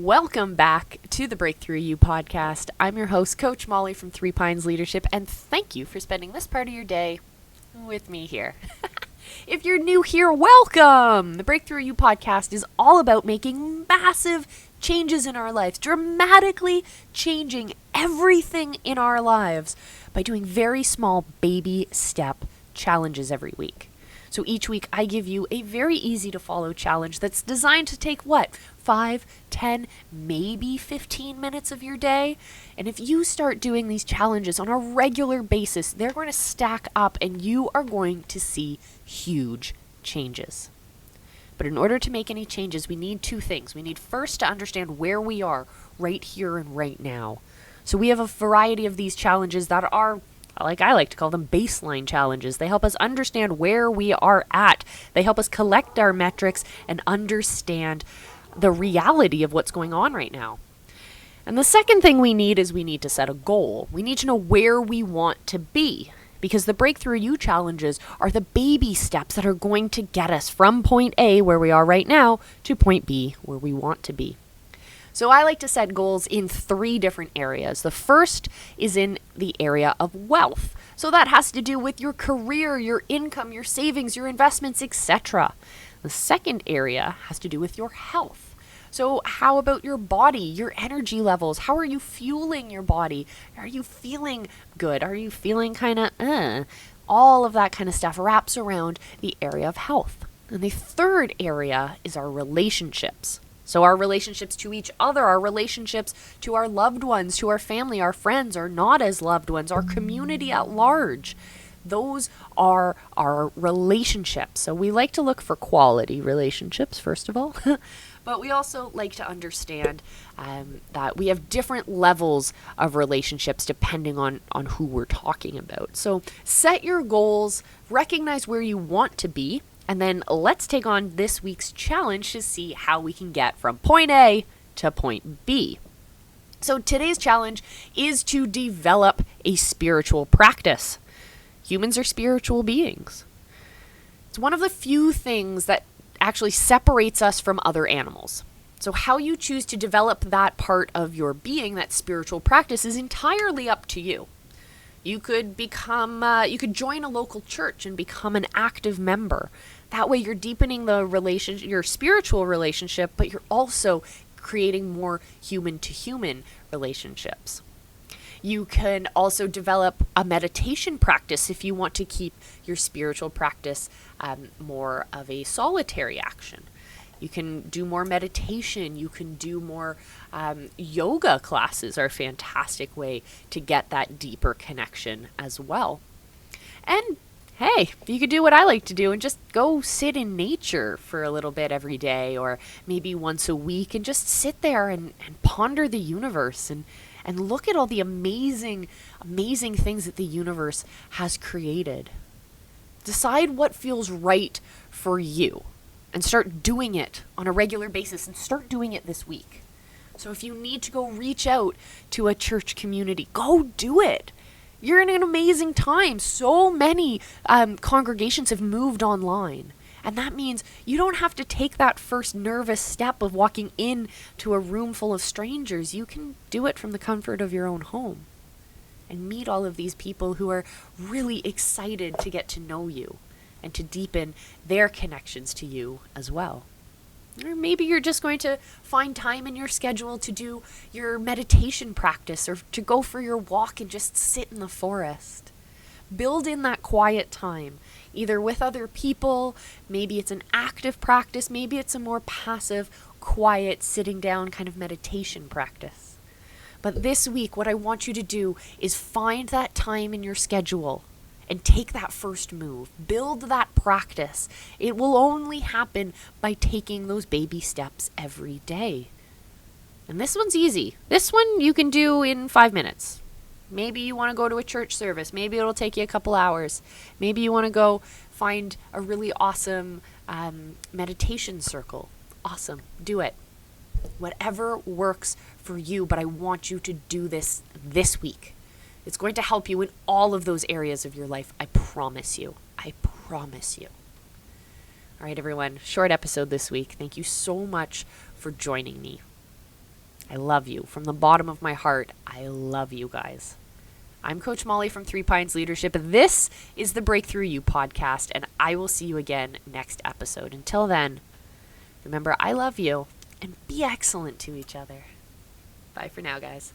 Welcome back to the Breakthrough You podcast. I'm your host, Coach Molly from Three Pines Leadership, and thank you for spending this part of your day with me here. If you're new here, welcome! The Breakthrough You podcast is all about making massive changes in our lives, dramatically changing everything in our lives by doing very small baby step challenges every week. So each week I give you a very easy to follow challenge that's designed to take 5, 10, maybe 15 minutes of your day. And if you start doing these challenges on a regular basis, they're going to stack up and you are going to see huge changes. But in order to make any changes, we need two things. We need first to understand where we are right here and right now. So we have a variety of these challenges that are, like I like to call them, baseline challenges. They help us understand where we are at. They help us collect our metrics and understand the reality of what's going on right now. And the second thing we need is we need to set a goal. We need to know where we want to be, because the Breakthrough You challenges are the baby steps that are going to get us from point A, where we are right now, to point B, where we want to be. So I like to set goals in 3 different areas. The first is in the area of wealth. So that has to do with your career, your income, your savings, your investments, etc. The second area has to do with your health. So how about your body, your energy levels? How are you fueling your body? Are you feeling good? Are you feeling kind of All of that kind of stuff wraps around the area of health. And the third area is our relationships. So our relationships to each other, our relationships to our loved ones, to our family, our friends, our not as loved ones, our community at large. Those are our relationships. So we like to look for quality relationships, first of all. But we also like to understand that we have different levels of relationships depending on who we're talking about. So set your goals, recognize where you want to be, and then let's take on this week's challenge to see how we can get from point A to point B. So today's challenge is to develop a spiritual practice. Humans are spiritual beings. It's one of the few things that actually separates us from other animals. So how you choose to develop that part of your being, that spiritual practice, is entirely up to you. You could join a local church and become an active member. That way you're deepening your spiritual relationship, but you're also creating more human-to-human relationships. You can also develop a meditation practice if you want to keep your spiritual practice more of a solitary action. You can do more meditation. You can do more yoga classes are a fantastic way to get that deeper connection as well. And hey, you could do what I like to do and just go sit in nature for a little bit every day, or maybe once a week, and just sit there and ponder the universe and look at all the amazing things that the universe has created. Decide what feels right for you and start doing it on a regular basis, and start doing it this week. So if you need to go reach out to a church community, go do it. You're in an amazing time. So many congregations have moved online. And that means you don't have to take that first nervous step of walking in to a room full of strangers. You can do it from the comfort of your own home and meet all of these people who are really excited to get to know you and to deepen their connections to you as well. Or maybe you're just going to find time in your schedule to do your meditation practice, or to go for your walk and just sit in the forest. Build in that quiet time, either with other people. Maybe it's an active practice. Maybe it's a more passive, quiet, sitting down kind of meditation practice. But this week, what I want you to do is find that time in your schedule and take that first move. Build that practice. It will only happen by taking those baby steps every day. And this one's easy. This one you can do in 5 minutes. Maybe you want to go to a church service. Maybe it'll take you a couple hours. Maybe you want to go find a really awesome meditation circle. Awesome. Do it. Whatever works for you, but I want you to do this week. It's going to help you in all of those areas of your life. I promise you. I promise you. All right, everyone. Short episode this week. Thank you so much for joining me. I love you. From the bottom of my heart, I love you guys. I'm Coach Molly from Three Pines Leadership. This is the Breakthrough You podcast, and I will see you again next episode. Until then, remember, I love you, and be excellent to each other. Bye for now, guys.